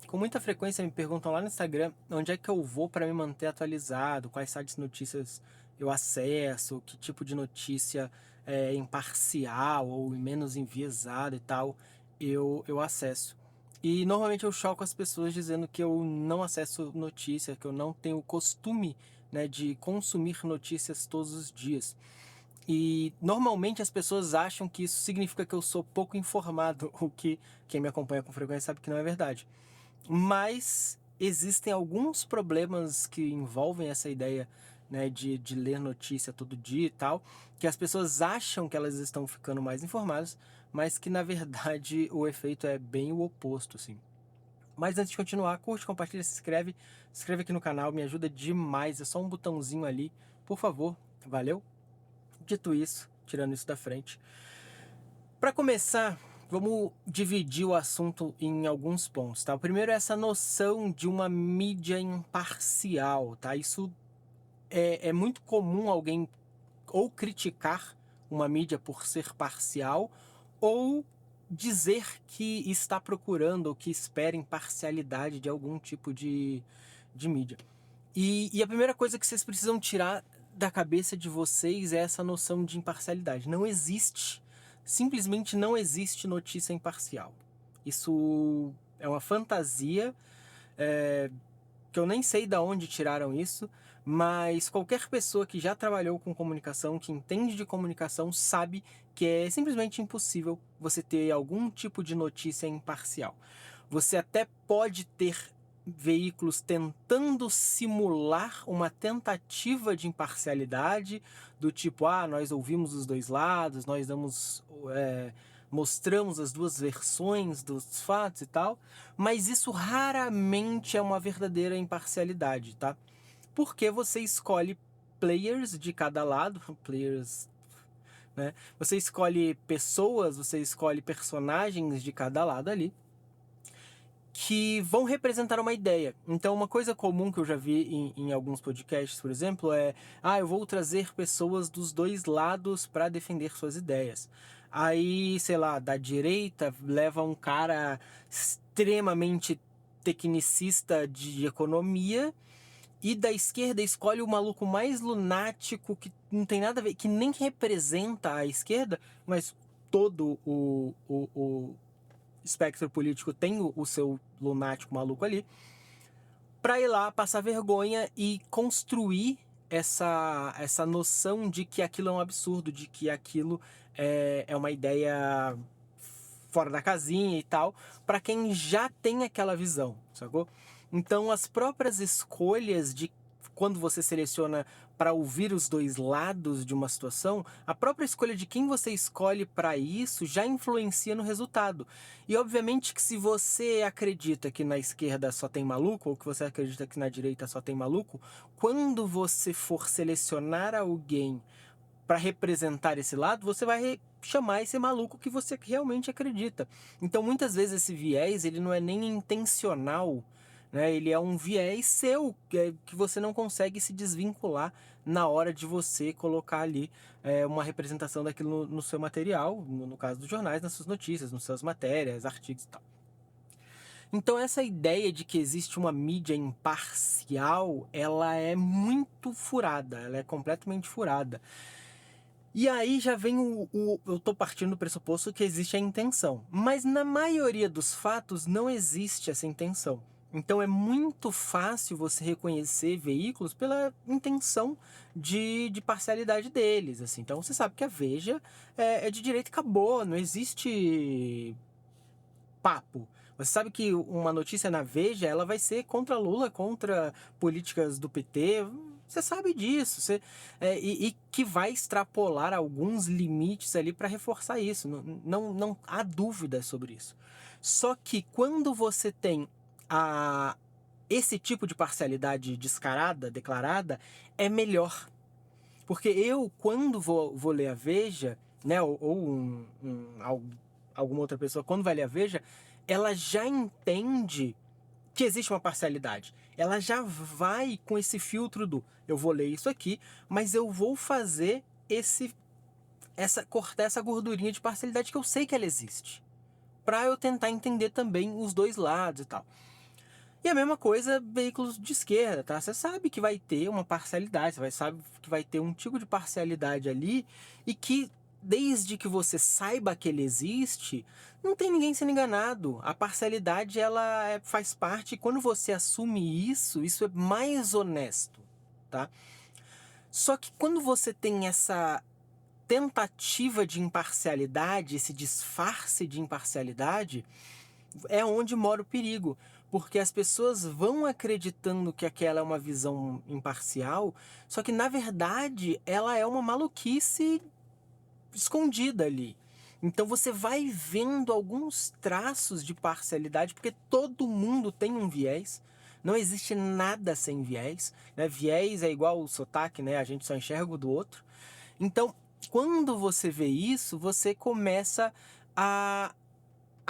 Com muita frequência me perguntam lá no Instagram onde é que eu vou para me manter atualizado, quais sites de notícias eu acesso, que tipo de notícia imparcial ou menos enviesada e tal eu acesso. E normalmente eu choco as pessoas dizendo que eu não acesso notícia, que eu não tenho o costume, né, de consumir notícias todos os dias. E normalmente as pessoas acham que isso significa que eu sou pouco informado, o que quem me acompanha com frequência sabe que não é verdade. Mas existem alguns problemas que envolvem essa ideia, né, de ler notícia todo dia e tal, que as pessoas acham que elas estão ficando mais informadas, mas que na verdade o efeito é bem o oposto, assim. Mas antes de continuar, curte, compartilha, se inscreve aqui no canal, me ajuda demais, é só um botãozinho ali, por favor, valeu? Dito isso, tirando isso da frente, para começar, vamos dividir o assunto em alguns pontos, tá? O primeiro é essa noção de uma mídia imparcial, tá? Isso é muito comum alguém ou criticar uma mídia por ser parcial ou dizer que está procurando ou que espera imparcialidade de algum tipo de mídia. E a primeira coisa que vocês precisam tirar da cabeça de vocês é essa noção de imparcialidade. Não existe, simplesmente não existe notícia imparcial. Isso é uma fantasia, é, que eu nem sei de onde tiraram isso, mas qualquer pessoa que já trabalhou com comunicação, que entende de comunicação, sabe que é simplesmente impossível você ter algum tipo de notícia imparcial. Você até pode ter veículos tentando simular uma tentativa de imparcialidade, do tipo, nós ouvimos os dois lados, nós mostramos as duas versões dos fatos e tal, mas isso raramente é uma verdadeira imparcialidade, tá? Porque você escolhe players de cada lado, players, né? Você escolhe pessoas, você escolhe personagens de cada lado ali, que vão representar uma ideia. Então, uma coisa comum que eu já vi em alguns podcasts, por exemplo, é: eu vou trazer pessoas dos dois lados para defender suas ideias. Aí, sei lá, da direita leva um cara extremamente tecnicista de economia, e da esquerda escolhe o maluco mais lunático que não tem nada a ver, que nem representa a esquerda, mas todo o espectro político tem o seu lunático maluco ali, para ir lá passar vergonha e construir essa noção de que aquilo é um absurdo, de que aquilo é uma ideia fora da casinha e tal, para quem já tem aquela visão, sacou? Então as próprias escolhas de quando você seleciona para ouvir os dois lados de uma situação, a própria escolha de quem você escolhe para isso já influencia no resultado. E obviamente que se você acredita que na esquerda só tem maluco, ou que você acredita que na direita só tem maluco, quando você for selecionar alguém para representar esse lado, você vai chamar esse maluco que você realmente acredita. Então, muitas vezes esse viés, ele não é nem intencional, né? Ele é um viés seu, que você não consegue se desvincular na hora de você colocar ali uma representação daquilo no seu material, no caso dos jornais, nas suas notícias, nas suas matérias, artigos e tal. Então essa ideia de que existe uma mídia imparcial, ela é muito furada, ela é completamente furada. E aí já vem eu tô partindo do pressuposto que existe a intenção, mas na maioria dos fatos não existe essa intenção. Então é muito fácil você reconhecer veículos pela intenção de parcialidade deles, assim. Então você sabe que a Veja é de direita e acabou, não existe papo. Você sabe que uma notícia na Veja, ela vai ser contra Lula, contra políticas do PT. Você sabe disso. E que vai extrapolar alguns limites ali para reforçar isso. Não há dúvida sobre isso. Só que quando você tem esse tipo de parcialidade descarada, declarada, é melhor. Porque eu, quando vou ler a Veja, né, alguma outra pessoa, quando vai ler a Veja, ela já entende que existe uma parcialidade. Ela já vai com esse filtro do: eu vou ler isso aqui, mas eu vou fazer cortar essa gordurinha de parcialidade que eu sei que ela existe, para eu tentar entender também os dois lados e tal. E a mesma coisa veículos de esquerda, tá? Você sabe que vai ter uma parcialidade, sabe que vai ter um tipo de parcialidade ali e que desde que você saiba que ele existe, não tem ninguém sendo enganado. A parcialidade faz parte e quando você assume isso, isso é mais honesto, tá? Só que quando você tem essa tentativa de imparcialidade, esse disfarce de imparcialidade, é onde mora o perigo, porque as pessoas vão acreditando que aquela é uma visão imparcial, só que na verdade ela é uma maluquice escondida ali. Então você vai vendo alguns traços de parcialidade, porque todo mundo tem um viés. Não existe nada sem viés, né? Viés é igual o sotaque, né? A gente só enxerga o do outro. Então, quando você vê isso, você começa a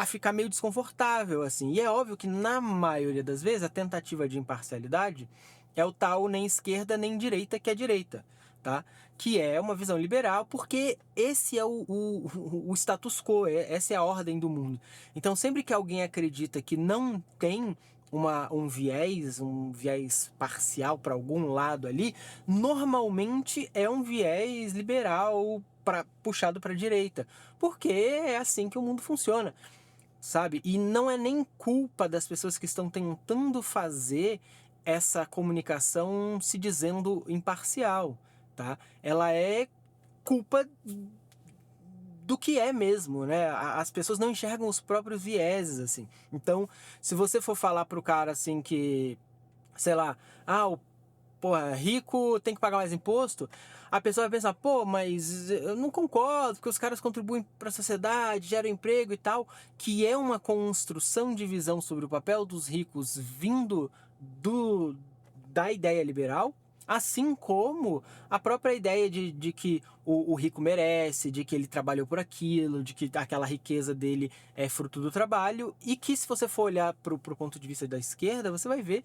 ficar meio desconfortável, assim. E é óbvio que, na maioria das vezes, a tentativa de imparcialidade é o tal nem esquerda nem direita que é direita, tá? Que é uma visão liberal, porque esse é o status quo, essa é a ordem do mundo. Então, sempre que alguém acredita que não tem um viés parcial para algum lado ali, normalmente é um viés liberal puxado para a direita, porque é assim que o mundo funciona, sabe? E não é nem culpa das pessoas que estão tentando fazer essa comunicação se dizendo imparcial, tá? Ela é culpa do que é mesmo, né? As pessoas não enxergam os próprios vieses, assim. Então, se você for falar pro cara, assim, que, sei lá, o porra, rico tem que pagar mais imposto, a pessoa vai pensar, pô, mas eu não concordo, porque os caras contribuem para a sociedade, geram emprego e tal, que é uma construção de visão sobre o papel dos ricos vindo da ideia liberal, assim como a própria ideia de que o rico merece, de que ele trabalhou por aquilo, de que aquela riqueza dele é fruto do trabalho, e que se você for olhar para o ponto de vista da esquerda, você vai ver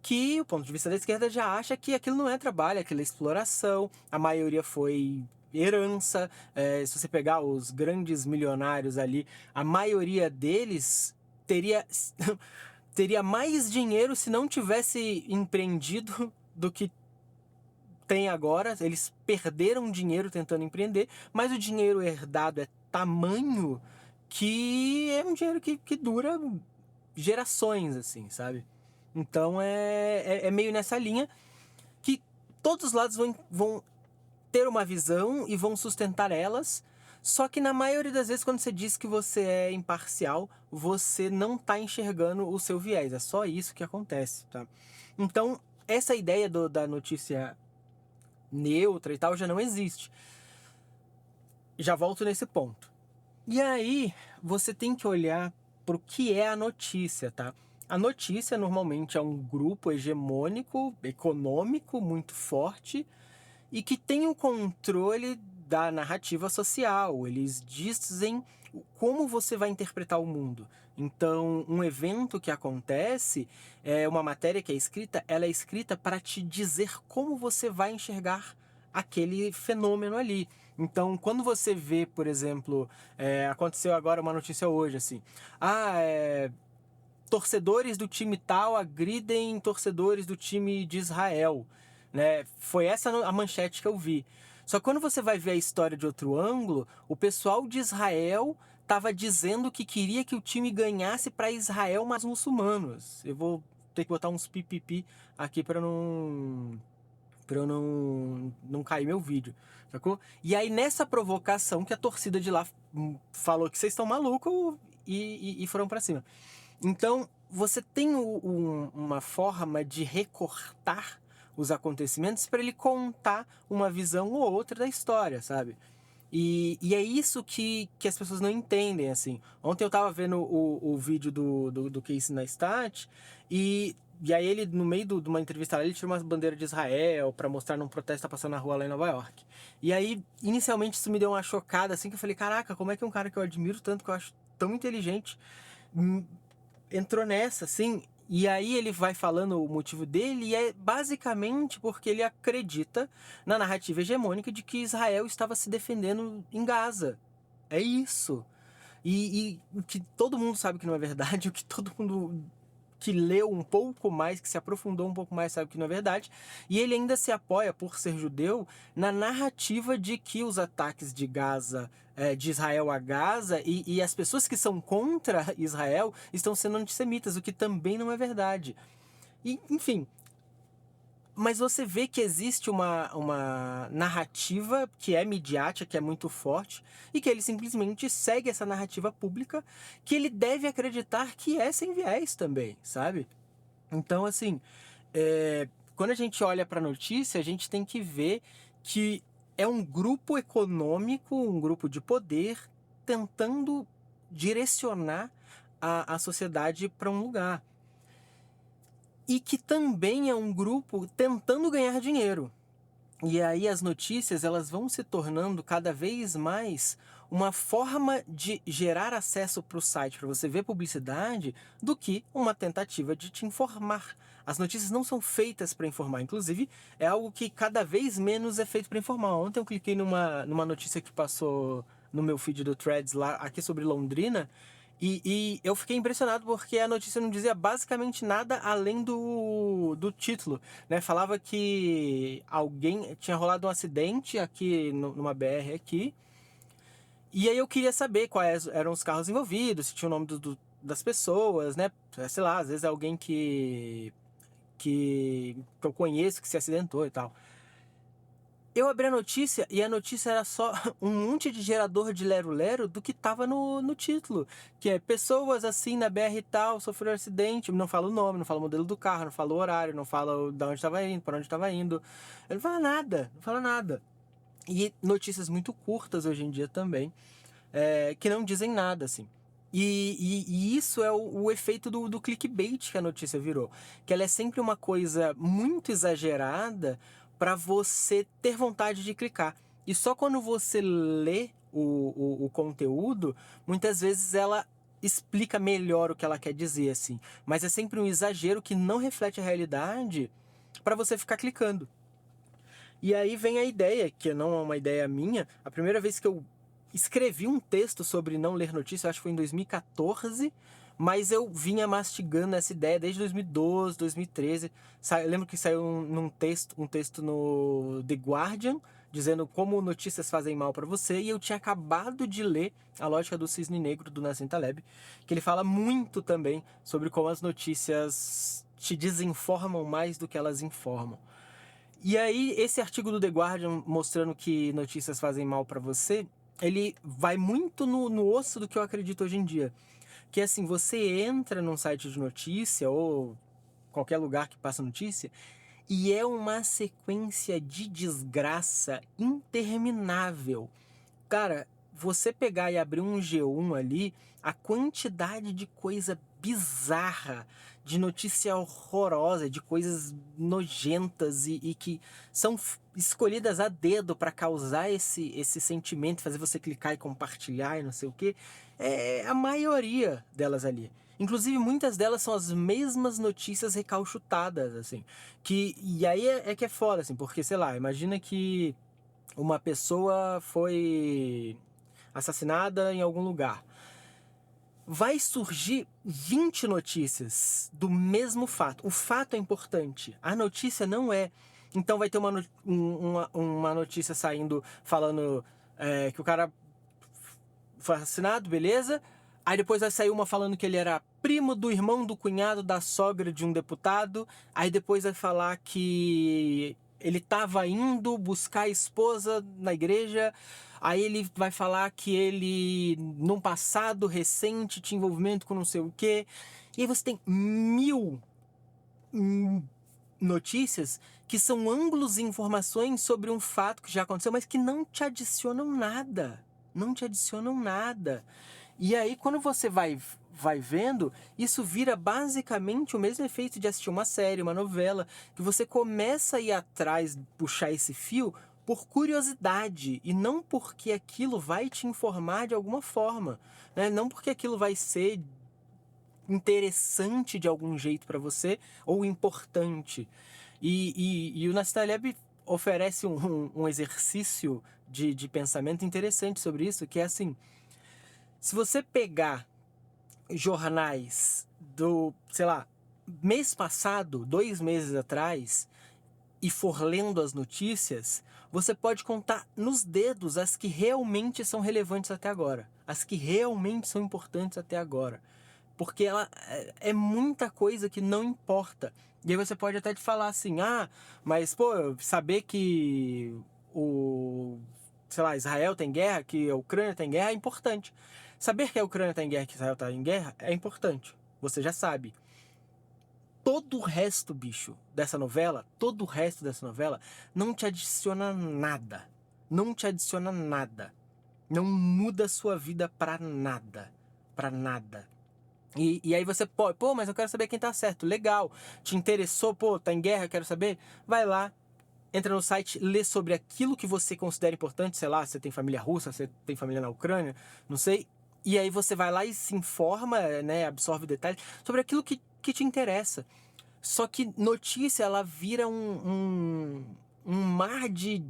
que o ponto de vista da esquerda já acha que aquilo não é trabalho, aquilo é exploração, a maioria foi herança. Se você pegar os grandes milionários ali, a maioria deles teria, teria mais dinheiro se não tivesse empreendido do que tem agora. Eles perderam dinheiro tentando empreender, mas o dinheiro herdado é tamanho que é um dinheiro que dura gerações, assim, sabe? Então é meio nessa linha que todos os lados vão ter uma visão e vão sustentar elas. Só que na maioria das vezes, quando você diz que você é imparcial, você não está enxergando o seu viés. É só isso que acontece, tá? Então, essa ideia da notícia neutra e tal já não existe. Já volto nesse ponto. E aí, você tem que olhar para o que é a notícia, tá? A notícia normalmente é um grupo hegemônico, econômico, muito forte e que tem o controle da narrativa social. Eles dizem como você vai interpretar o mundo. Então, um evento que acontece, uma matéria que é escrita, ela é escrita para te dizer como você vai enxergar aquele fenômeno ali. Então, quando você vê, por exemplo, aconteceu agora uma notícia hoje, assim, torcedores do time tal agridem torcedores do time de Israel, né? Foi essa a manchete que eu vi. Só que quando você vai ver a história de outro ângulo, o pessoal de Israel estava dizendo que queria que o time ganhasse para Israel, mas muçulmanos. Eu vou ter que botar uns pipipi aqui para eu não cair meu vídeo, sacou? E aí nessa provocação que a torcida de lá falou que vocês estão malucos e foram para cima. Então, você tem uma forma de recortar os acontecimentos para ele contar uma visão ou outra da história, sabe? E é isso que as pessoas não entendem, assim. Ontem eu tava vendo o vídeo do Casey Neistat e aí ele, no meio de uma entrevista lá, ele tirou uma bandeira de Israel para mostrar num protesto que tá passando na rua lá em Nova York. E aí, inicialmente, isso me deu uma chocada, assim, que eu falei, caraca, como é que um cara que eu admiro tanto, que eu acho tão inteligente, entrou nessa, assim, e aí ele vai falando o motivo dele, e é basicamente porque ele acredita na narrativa hegemônica de que Israel estava se defendendo em Gaza. É isso. E o que todo mundo sabe que não é verdade, o que todo mundo que leu um pouco mais, que se aprofundou um pouco mais, sabe que não é verdade. E ele ainda se apoia, por ser judeu, na narrativa de que os ataques de Gaza, de Israel a Gaza, e as pessoas que são contra Israel estão sendo antissemitas, o que também não é verdade. E, enfim, mas você vê que existe uma narrativa que é midiática, que é muito forte, e que ele simplesmente segue essa narrativa pública, que ele deve acreditar que é sem viés também, sabe? Então, assim, quando a gente olha para a notícia, a gente tem que ver que é um grupo econômico, um grupo de poder, tentando direcionar a sociedade para um lugar. E que também é um grupo tentando ganhar dinheiro. E aí as notícias, elas vão se tornando cada vez mais uma forma de gerar acesso para o site, para você ver publicidade, do que uma tentativa de te informar. As notícias não são feitas para informar, inclusive é algo que cada vez menos é feito para informar. Ontem eu cliquei numa notícia que passou no meu feed do Threads lá, aqui sobre Londrina, e eu fiquei impressionado porque a notícia não dizia basicamente nada além do título, né? Falava que tinha rolado um acidente aqui numa BR aqui, e aí eu queria saber quais eram os carros envolvidos, se tinha o nome das pessoas, né? Sei lá, às vezes é alguém que eu conheço que se acidentou e tal. Eu abri a notícia e a notícia era só um monte de gerador de lero-lero do que tava no título. Que é pessoas assim na BR e tal, sofreram acidente. Não fala o nome, não fala o modelo do carro, não fala o horário, não fala de onde estava indo, para onde estava indo. Ele não fala nada, não fala nada. E notícias muito curtas hoje em dia também, que não dizem nada, assim. E isso é o efeito do clickbait que a notícia virou. Que ela é sempre uma coisa muito exagerada para você ter vontade de clicar. E só quando você lê o conteúdo, muitas vezes ela explica melhor o que ela quer dizer, assim. Mas é sempre um exagero que não reflete a realidade para você ficar clicando. E aí vem a ideia, que não é uma ideia minha, a primeira vez que eu escrevi um texto sobre não ler notícias, acho que foi em 2014, mas eu vinha mastigando essa ideia desde 2012, 2013. Eu lembro que saiu um texto no The Guardian, dizendo como notícias fazem mal para você, e eu tinha acabado de ler A Lógica do Cisne Negro, do Nassim Taleb, que ele fala muito também sobre como as notícias te desinformam mais do que elas informam. E aí, esse artigo do The Guardian mostrando que notícias fazem mal para você, ele vai muito no osso do que eu acredito hoje em dia. Que é assim, você entra num site de notícia ou qualquer lugar que passa notícia e é uma sequência de desgraça interminável. Cara, você pegar e abrir um G1 ali, a quantidade de coisa bizarra, de notícia horrorosa, de coisas nojentas e que são escolhidas a dedo para causar esse sentimento, fazer você clicar e compartilhar e não sei o que, é a maioria delas ali. Inclusive, muitas delas são as mesmas notícias recalchutadas, assim. E aí é que é foda, assim, porque, sei lá, imagina que uma pessoa foi assassinada em algum lugar. Vai surgir 20 notícias do mesmo fato. O fato é importante. A notícia não é. Então vai ter uma notícia saindo falando que o cara foi assassinado, beleza? Aí depois vai sair uma falando que ele era primo do irmão do cunhado da sogra de um deputado. Aí depois vai falar que ele estava indo buscar a esposa na igreja. Aí ele vai falar que ele, num passado recente, tinha envolvimento com não sei o quê. E aí você tem mil notícias que são ângulos e informações sobre um fato que já aconteceu, mas que não te adicionam nada. Não te adicionam nada. E aí, quando você vai vendo, isso vira basicamente o mesmo efeito de assistir uma série, uma novela, que você começa a ir atrás, puxar esse fio por curiosidade e não porque aquilo vai te informar de alguma forma, né? Não porque aquilo vai ser interessante de algum jeito para você ou importante. E o Nassim Taleb oferece um exercício de pensamento interessante sobre isso, que é assim: se você pegar jornais sei lá, mês passado, 2 meses atrás, e for lendo as notícias, você pode contar nos dedos as que realmente são relevantes até agora. As que realmente são importantes até agora. Porque ela é muita coisa que não importa. E aí você pode até te falar assim, mas pô, saber que sei lá, Israel tem guerra, que a Ucrânia tem guerra é importante. Saber que a Ucrânia tem guerra, que Israel tá em guerra é importante. Você já sabe. Todo o resto, bicho, dessa novela, todo o resto dessa novela não te adiciona nada. Não te adiciona nada. Não muda a sua vida pra nada. Pra nada. E aí você pode, pô, mas eu quero saber quem tá certo. Legal. Te interessou, pô, tá em guerra, quero saber? Vai lá, entra no site, lê sobre aquilo que você considera importante, sei lá, você tem família russa, você tem família na Ucrânia, não sei. E aí você vai lá e se informa, né, absorve detalhes sobre aquilo que te interessa. Só que notícia, ela vira um mar de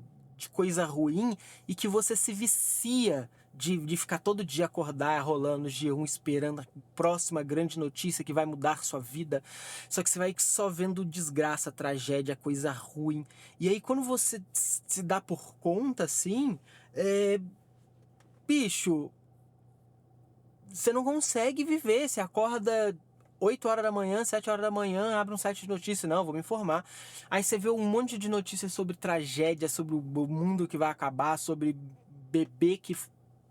coisa ruim e que você se vicia de ficar todo dia acordar, rolando G1, esperando a próxima grande notícia que vai mudar sua vida. Só que você vai só vendo desgraça, tragédia, coisa ruim. E aí quando você se dá por conta, assim, bicho, você não consegue viver. Você acorda 8 horas da manhã, 7 horas da manhã, abre um site de notícias, não, vou me informar. Aí você vê um monte de notícias sobre tragédia, sobre o mundo que vai acabar, sobre bebê que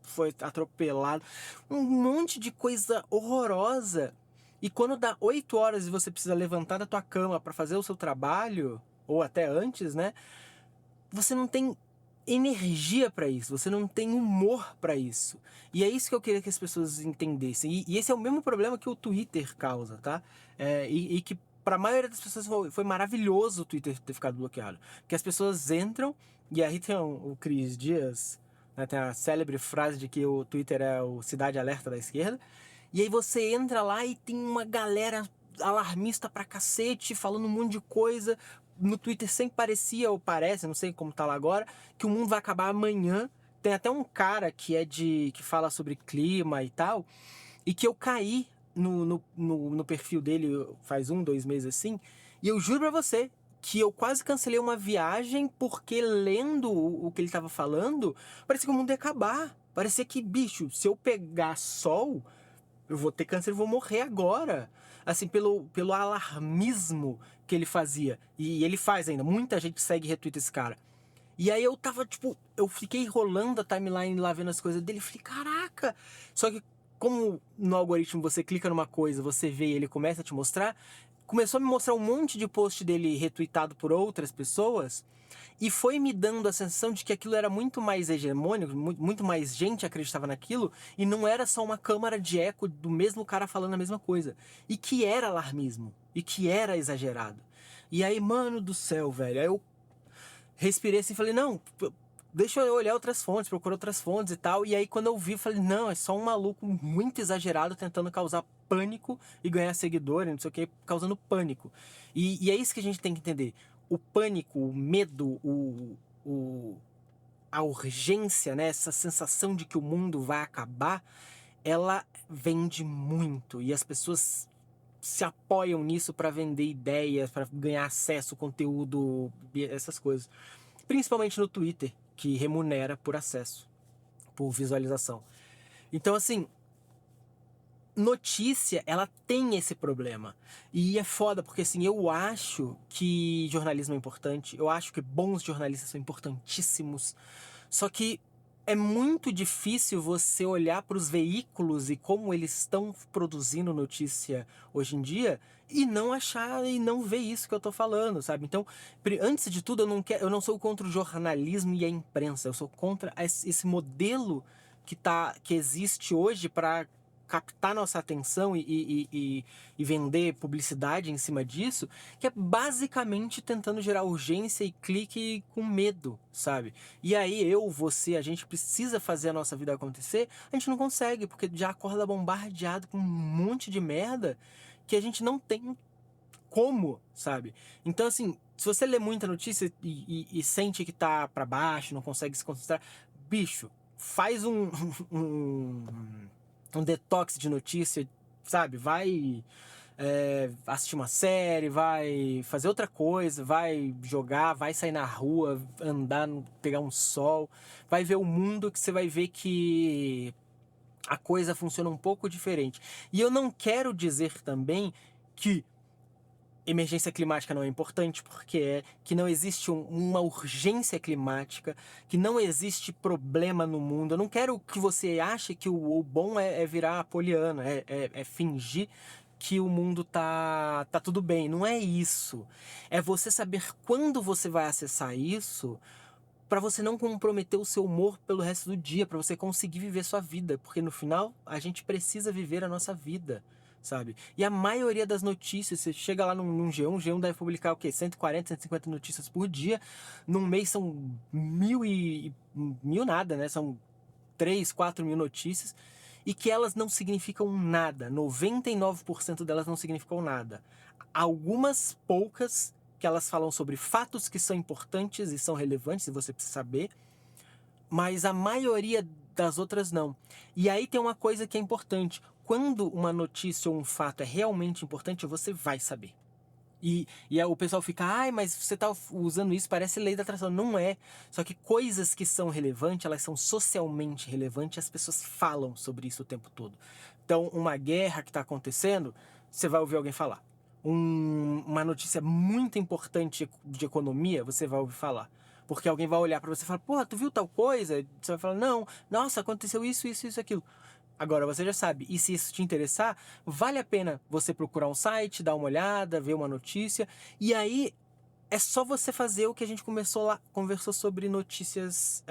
foi atropelado, um monte de coisa horrorosa. E quando dá 8 horas e você precisa levantar da tua cama para fazer o seu trabalho, ou até antes, né? Você não tem energia para isso, você não tem humor para isso. E é isso que eu queria que as pessoas entendessem. E esse é o mesmo problema que o Twitter causa, tá? E que para a maioria das pessoas foi maravilhoso o Twitter ter ficado bloqueado. Porque as pessoas entram, e aí tem o Cris Dias, né, tem a célebre frase de que o Twitter é o Cidade Alerta da esquerda. E aí você entra lá e tem uma galera alarmista pra cacete, falando um monte de coisa. No Twitter sempre parecia, ou parece, não sei como tá lá agora, que o mundo vai acabar amanhã. Tem até um cara que fala sobre clima e tal, e que eu caí no perfil dele faz 2 meses assim, e eu juro pra você que eu quase cancelei uma viagem porque lendo o que ele tava falando, parecia que o mundo ia acabar. Parecia que, bicho, se eu pegar sol, eu vou ter câncer, eu vou morrer agora. Assim, pelo alarmismo que ele fazia. E ele faz ainda. Muita gente segue e retweeta esse cara. E aí eu tava, tipo, eu fiquei rolando a timeline lá vendo as coisas dele. Falei, caraca! Só que, como no algoritmo você clica numa coisa, você vê e ele começa a te mostrar, começou a me mostrar um monte de post dele retweetado por outras pessoas. E foi me dando a sensação de que aquilo era muito mais hegemônico, muito mais gente acreditava naquilo, e não era só uma câmara de eco do mesmo cara falando a mesma coisa. E que era alarmismo, e que era exagerado. E aí, mano do céu, velho, aí eu respirei assim e falei, não, deixa eu olhar outras fontes, procurar outras fontes e tal. E aí quando eu vi, eu falei, não, é só um maluco muito exagerado tentando causar pânico e ganhar seguidor, não sei o que, causando pânico. E é isso que a gente tem que entender. O pânico, o medo, o, a urgência, né? Essa sensação de que o mundo vai acabar, ela vende muito. E as pessoas se apoiam nisso para vender ideias, para ganhar acesso, conteúdo, essas coisas. Principalmente no Twitter, que remunera por acesso, por visualização. Então, assim, notícia, ela tem esse problema. E é foda, porque assim, eu acho que jornalismo é importante, eu acho que bons jornalistas são importantíssimos, só que é muito difícil você olhar para os veículos e como eles estão produzindo notícia hoje em dia e não achar e não ver isso que eu tô falando, sabe? Então, antes de tudo, eu não sou contra o jornalismo e a imprensa, eu sou contra esse modelo que existe hoje para captar nossa atenção e vender publicidade em cima disso, que é basicamente tentando gerar urgência e clique com medo, sabe? E aí você, a gente precisa fazer a nossa vida acontecer, a gente não consegue, porque já acorda bombardeado com um monte de merda que a gente não tem como, sabe? Então, assim, se você lê muita notícia e sente que tá pra baixo, não consegue se concentrar, bicho, faz um detox de notícia, sabe? Vai assistir uma série, vai fazer outra coisa, vai jogar, vai sair na rua, andar, pegar um sol, vai ver o mundo, que você vai ver que a coisa funciona um pouco diferente. E eu não quero dizer também que emergência climática não é importante, porque que não existe uma urgência climática, que não existe problema no mundo. Eu não quero que você ache que o bom é virar apoliana, é fingir que o mundo tá tudo bem. Não é isso. É você saber quando você vai acessar isso, para você não comprometer o seu humor pelo resto do dia, para você conseguir viver sua vida, porque no final a gente precisa viver a nossa vida, sabe? E a maioria das notícias, você chega lá num G1, o G1 deve publicar o quê? 140, 150 notícias por dia, num mês são mil nada, né? São 3, 4 mil notícias, e que elas não significam nada, 99% delas não significam nada. Algumas poucas que elas falam sobre fatos que são importantes e são relevantes e você precisa saber, mas a maioria das outras não. E aí tem uma coisa que é importante. Quando uma notícia ou um fato é realmente importante, você vai saber. E aí o pessoal fica, ai, mas você tá usando isso, parece lei da atração. Não é. Só que coisas que são relevantes, elas são socialmente relevantes e as pessoas falam sobre isso o tempo todo. Então, uma guerra que está acontecendo, você vai ouvir alguém falar. Uma notícia muito importante de economia, você vai ouvir falar. Porque alguém vai olhar para você e falar, pô, tu viu tal coisa? Você vai falar, não, nossa, aconteceu isso, isso, isso, aquilo. Agora você já sabe, e se isso te interessar, vale a pena você procurar um site, dar uma olhada, ver uma notícia, e aí é só você fazer o que a gente conversou sobre notícias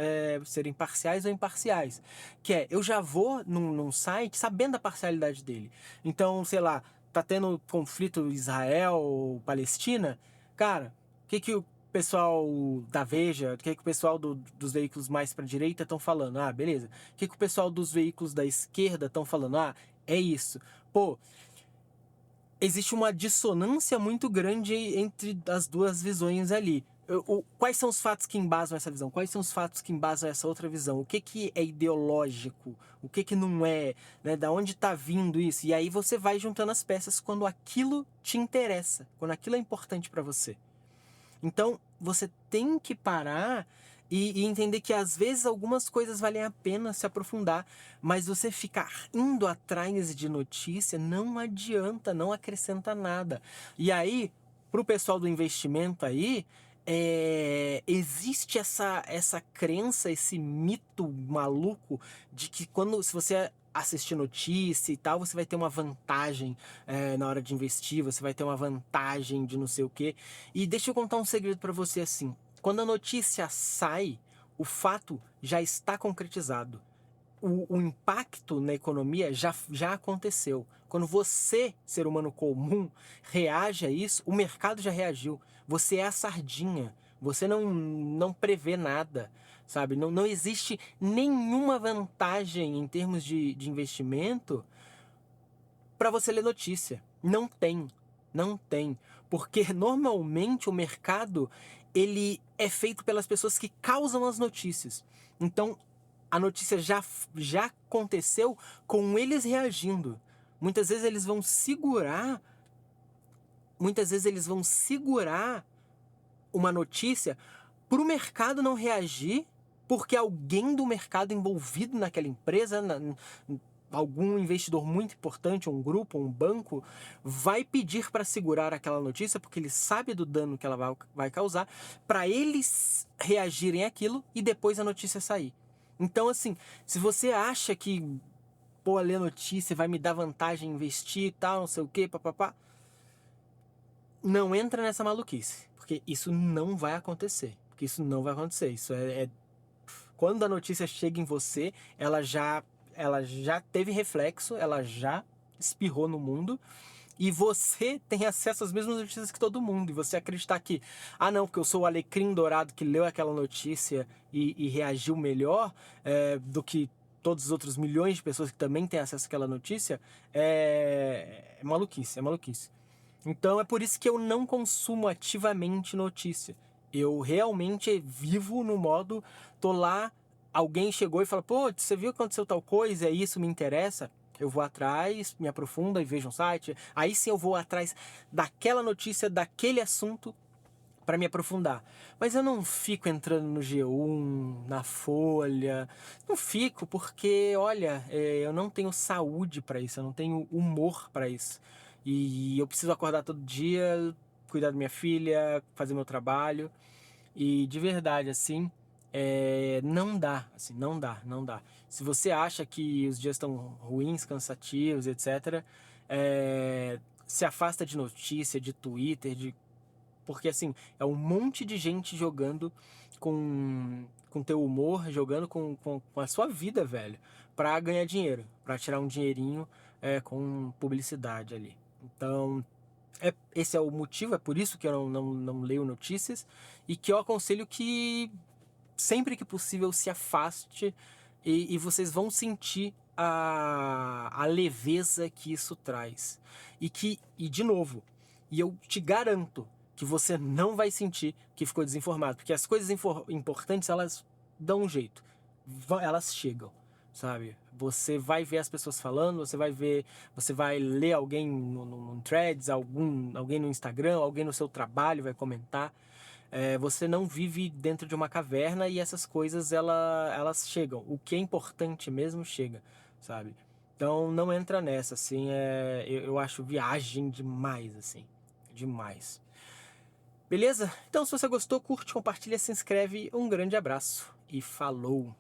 serem parciais ou imparciais. Que é, eu já vou num site sabendo a parcialidade dele. Então, sei lá, tá tendo conflito Israel-Palestina, cara, o que o pessoal da Veja, o que o pessoal dos veículos mais para direita estão falando? Ah, beleza. O que o pessoal dos veículos da esquerda estão falando? Ah, é isso. Pô, existe uma dissonância muito grande entre as duas visões ali. Quais são os fatos que embasam essa visão? Quais são os fatos que embasam essa outra visão? O que é ideológico? O que não é? Né? Da onde está vindo isso? E aí você vai juntando as peças quando aquilo te interessa, quando aquilo é importante para você. Então, você tem que parar e entender que às vezes algumas coisas valem a pena se aprofundar, mas você ficar indo atrás de notícia não adianta, não acrescenta nada. E aí, pro pessoal do investimento aí, existe essa crença, esse mito maluco de que se você assistir notícia e tal, você vai ter uma vantagem na hora de investir, você vai ter uma vantagem de não sei o quê. E deixa eu contar um segredo para você assim. Quando a notícia sai, o fato já está concretizado. O impacto na economia já aconteceu. Quando você, ser humano comum, reage a isso, o mercado já reagiu. Você é a sardinha. Você não prevê nada, sabe? Não existe nenhuma vantagem em termos de investimento para você ler notícia. Não tem. Não tem. Porque normalmente o mercado ele é feito pelas pessoas que causam as notícias. Então, a notícia já aconteceu com eles reagindo. Muitas vezes eles vão segurar uma notícia para o mercado não reagir, porque alguém do mercado envolvido naquela empresa, algum investidor muito importante, um grupo, um banco, vai pedir para segurar aquela notícia, porque ele sabe do dano que ela vai causar, para eles reagirem àquilo e depois a notícia sair. Então, assim, se você acha que, pô, ler notícia vai me dar vantagem em investir e tal, não sei o quê, papapá, não entra nessa maluquice, porque isso não vai acontecer. Porque isso não vai acontecer. Isso quando a notícia chega em você, ela já teve reflexo, ela já espirrou no mundo, e você tem acesso às mesmas notícias que todo mundo. E você acreditar que, não, porque eu sou o alecrim dourado que leu aquela notícia e reagiu melhor do que todos os outros milhões de pessoas que também têm acesso àquela notícia, é maluquice, é maluquice. Então é por isso que eu não consumo ativamente notícia. Eu realmente vivo no modo, tô lá, alguém chegou e fala, pô, você viu que aconteceu tal coisa, isso me interessa? eu vou atrás, me aprofundo e vejo um site. Aí sim eu vou atrás daquela notícia, daquele assunto para me aprofundar. Mas eu não fico entrando no G1, na Folha. Não fico porque, olha, eu não tenho saúde para isso, eu não tenho humor para isso. E eu preciso acordar todo dia, cuidar da minha filha, fazer meu trabalho. E de verdade, assim, não dá, assim, não dá, não dá. Se você acha que os dias estão ruins, cansativos, etc., se afasta de notícia, de Twitter, porque assim, é um monte de gente jogando com teu humor, jogando com a sua vida, velho, pra ganhar dinheiro, pra tirar um dinheirinho com publicidade ali. Então, esse é o motivo, é por isso que eu não leio notícias e que eu aconselho que sempre que possível se afaste e vocês vão sentir a leveza que isso traz. E de novo, e eu te garanto que você não vai sentir que ficou desinformado, porque as coisas importantes elas dão um jeito, elas chegam, sabe? Você vai ver as pessoas falando, você vai ler alguém no Threads, alguém no Instagram, alguém no seu trabalho vai comentar. Você não vive dentro de uma caverna e essas coisas elas chegam. O que é importante mesmo chega, sabe? Então não entra nessa, assim, eu acho viagem demais, assim, demais. Beleza? Então se você gostou, curte, compartilha, se inscreve. Um grande abraço e falou!